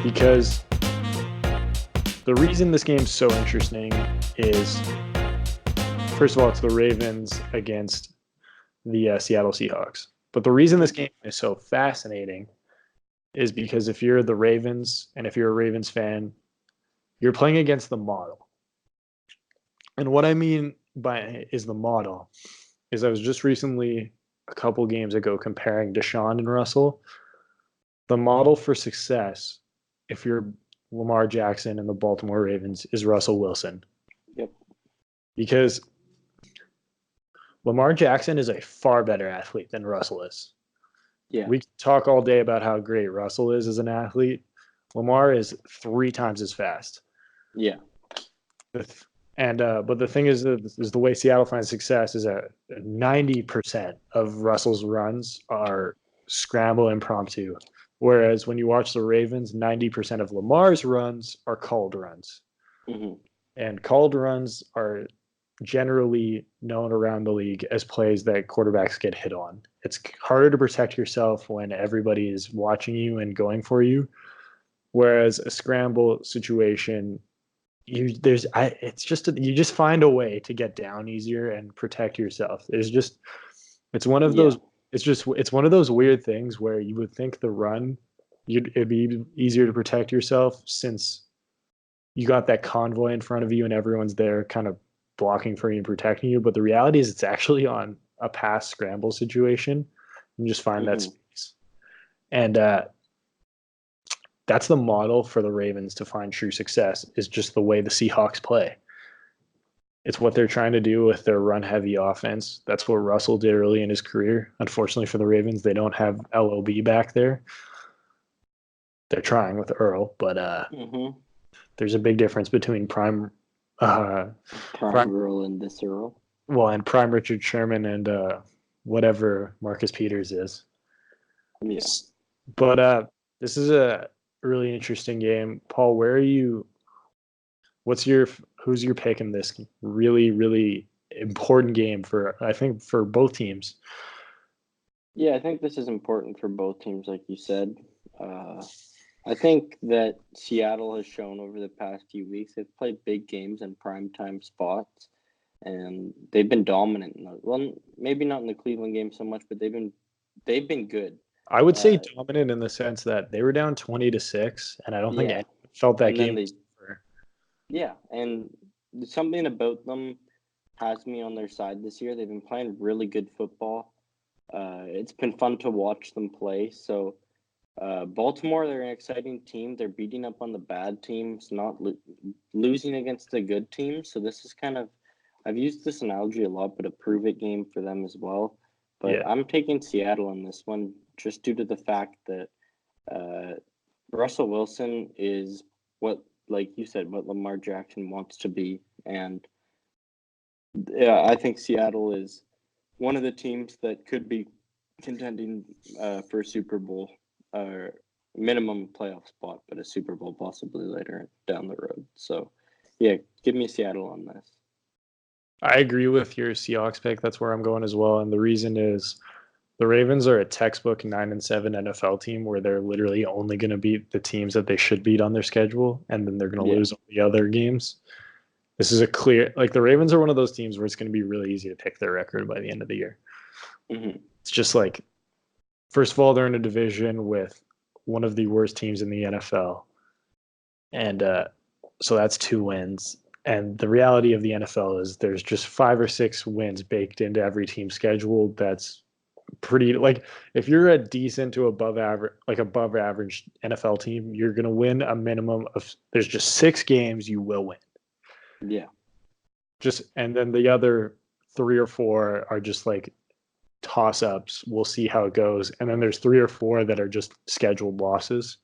because the reason this game's so interesting is, first of all, it's the Ravens against the Seattle Seahawks. But the reason this game is so fascinating is because if you're the Ravens and if you're a Ravens fan, you're playing against the model. And what I mean by is the model is I was just recently a couple games ago comparing Deshaun and Russell. The model for success, if you're Lamar Jackson and the Baltimore Ravens, is Russell Wilson. Yep. Because Lamar Jackson is a far better athlete than Russell is. Yeah. We can talk all day about how great Russell is as an athlete. Lamar is 3 times as fast. Yeah. And but the thing is the way Seattle finds success is that 90% of Russell's runs are scramble impromptu, whereas when you watch the Ravens, 90% of Lamar's runs are called runs. Mm-hmm. And called runs are generally known around the league as plays that quarterbacks get hit on. It's harder to protect yourself when everybody is watching you and going for you, whereas a scramble situation, you just find a way to get down easier and protect yourself. It's one of those it's one of those weird things where you would think the run it'd be easier to protect yourself since you got that convoy in front of you and everyone's there kind of blocking for you and protecting you. But the reality is it's actually on a pass scramble situation. You just find that space. And that's the model for the Ravens to find true success, is just the way the Seahawks play. It's what they're trying to do with their run-heavy offense. That's what Russell did early in his career. Unfortunately for the Ravens, they don't have LOB back there. They're trying with Earl, but there's a big difference between prime Earl and this Earl. Well, and prime Richard Sherman and whatever Marcus Peters is. Yeah. But this is a really interesting game. Paul, who's your pick in this really, really important game I think for both teams? Yeah, I think this is important for both teams, like you said. I think that Seattle has shown over the past few weeks they've played big games in primetime spots, and they've been dominant. Well, maybe not in the Cleveland game so much, but they've been good. I would say dominant in the sense that they were down 20-6, and I don't think anyone felt that game. Yeah, and something about them has me on their side this year. They've been playing really good football. It's been fun to watch them play. So Baltimore, they're an exciting team. They're beating up on the bad teams, not losing against the good teams. So this is kind of, I've used this analogy a lot, but a prove-it game for them as well. But I'm taking Seattle on this one just due to the fact that Russell Wilson is like you said, what Lamar Jackson wants to be. And I think Seattle is one of the teams that could be contending for a Super Bowl or minimum playoff spot, but a Super Bowl possibly later down the road. So, yeah, give me Seattle on this. I agree with your Seahawks pick. That's where I'm going as well. And the reason is the Ravens are a textbook 9-7 NFL team where they're literally only going to beat the teams that they should beat on their schedule, and then they're going to lose all the other games. This is a clear, like the Ravens are one of those teams where it's going to be really easy to pick their record by the end of the year. Mm-hmm. It's just like, first of all, they're in a division with one of the worst teams in the NFL. And so that's 2 wins. And the reality of the NFL is there's just 5 or 6 wins baked into every team's schedule. That's pretty, like, if you're a decent to above average NFL team, you're going to win a minimum of, there's just 6 games you will win. Yeah. And then the other 3 or 4 are just like toss-ups. We'll see how it goes. And then there's 3 or 4 that are just scheduled losses.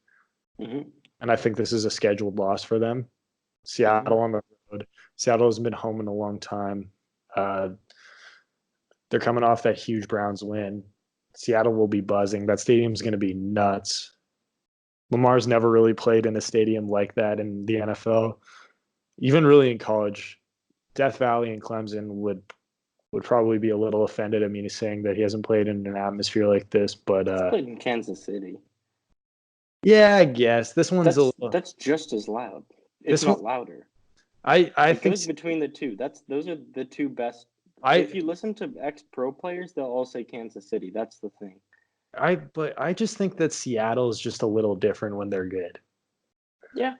Mm-hmm. And I think this is a scheduled loss for them. Seattle on the road. Seattle hasn't been home in a long time. They're coming off that huge Browns win. Seattle will be buzzing. That stadium's going to be nuts. Lamar's never really played in a stadium like that in the NFL. Even really in college. Death Valley and Clemson would probably be a little offended at me saying that he hasn't played in an atmosphere like this. But he's played in Kansas City. Yeah, I guess this one's a little. That's just as loud, if This one, not louder. I It think goes between the two. Those are the two best. If I you listen to ex-pro players, they'll all say Kansas City. That's the thing. but I just think that Seattle is just a little different when they're good. Yeah,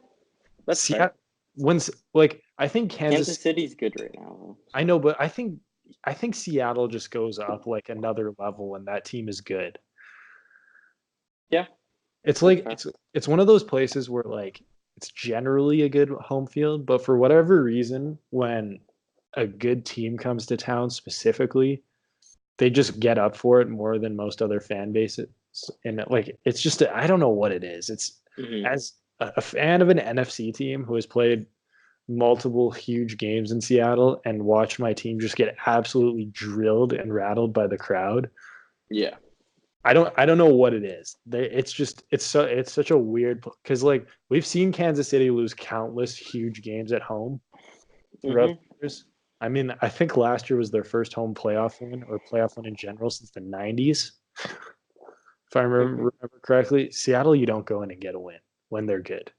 that's fair. Seattle, when's like I think Kansas Kansas. City's good right now, though. I know, but I think Seattle just goes up like another level when that team is good. Yeah, It's that's like fair. it's one of those places where like it's generally a good home field, but for whatever reason, when a good team comes to town specifically, they just get up for it more than most other fan bases. And like it's just I don't know what it is. It's Hmm. as a fan of an NFC team who has played multiple huge games in Seattle and watched my team just get absolutely drilled and rattled by the crowd. Yeah. I don't know what it is. It's such a weird because like we've seen Kansas City lose countless huge games at home throughout Hmm. the years. I mean, I think last year was their first home playoff win or playoff win in general since the '90s, if I Hmm. remember correctly. Seattle, you don't go in and get a win when they're good.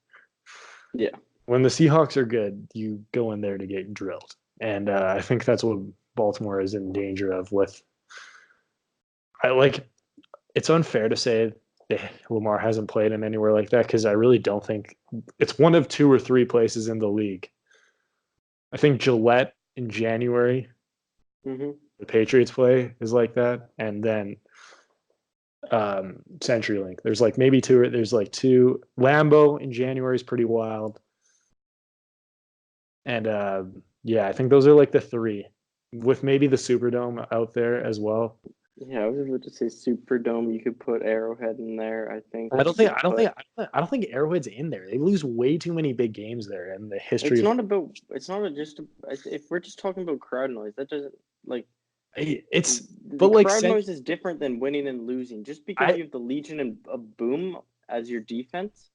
Yeah. When the Seahawks are good, you go in there to get drilled, and I think that's what Baltimore is in danger of. With I like it's unfair to say that Lamar hasn't played in anywhere like that because I really don't think it's one of two or three places in the league. I think Gillette in January, Hmm. the Patriots play is like that, and then CenturyLink. There's like maybe two. There's like two. Lambeau in January is pretty wild, and yeah, I think those are like the three, with maybe the Superdome out there as well. Yeah, I was about to say Superdome. You could put Arrowhead in there. I think I you don't think could I don't put. think I don't think Arrowhead's in there. They lose way too many big games there in the history It's of not about. It's not just. If we're just talking about crowd noise, that doesn't like it's the but like crowd noise is different than winning and losing. Just because I you have the Legion and a Boom as your defense,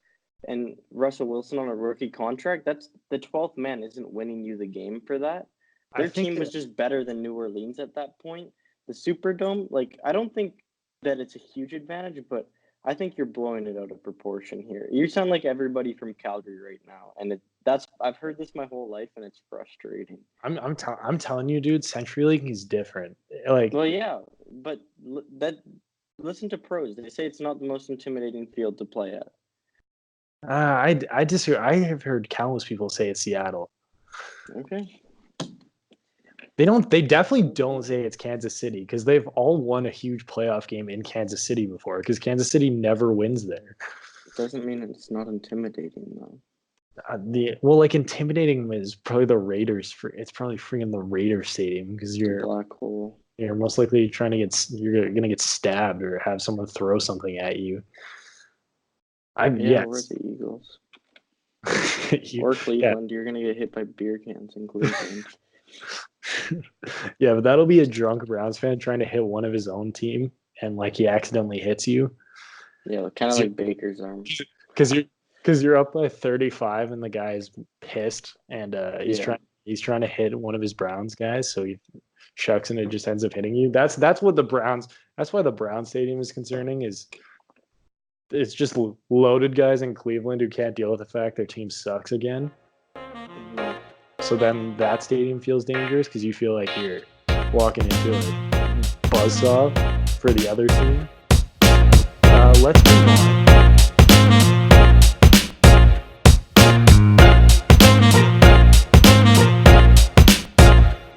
and Russell Wilson on a rookie contract, that's the 12th man isn't winning you the game for that. I Their think team was that just better than New Orleans at that point. The Superdome, like I don't think that it's a huge advantage, but I think you're blowing it out of proportion here. You sound like everybody from Calgary right now, and that's I've heard this my whole life, and it's frustrating. I'm telling you, dude, CenturyLink is different. Like Well, yeah, but that listen to pros. They say it's not the most intimidating field to play at. I disagree. I have heard countless people say it's Seattle. Okay. They definitely don't say it's Kansas City because they've all won a huge playoff game in Kansas City before because Kansas City never wins there. It doesn't mean it's not intimidating though. The well, like intimidating is probably the Raiders. It's probably freaking the Raiders stadium because The black hole. you're most likely trying to get you're gonna get stabbed or have someone throw something at you. I'm Yeah, or yes. the Eagles. you, Or yeah, Cleveland. You're gonna get hit by beer cans in Cleveland. yeah, but that'll be a drunk Browns fan trying to hit one of his own team and like he accidentally hits you Yeah, kind of like Baker's arm. because you're up by 35 and the guy's pissed and Yeah. he's trying to hit one of his Browns guys so he chucks and it just ends up hitting you. That's what the Browns. That's why the Brown Stadium is concerning. Is it's just loaded guys in Cleveland who can't deal with the fact their team sucks again. Mhm. So then that stadium feels dangerous because you feel like you're walking into a buzzsaw for the other team. Let's move on.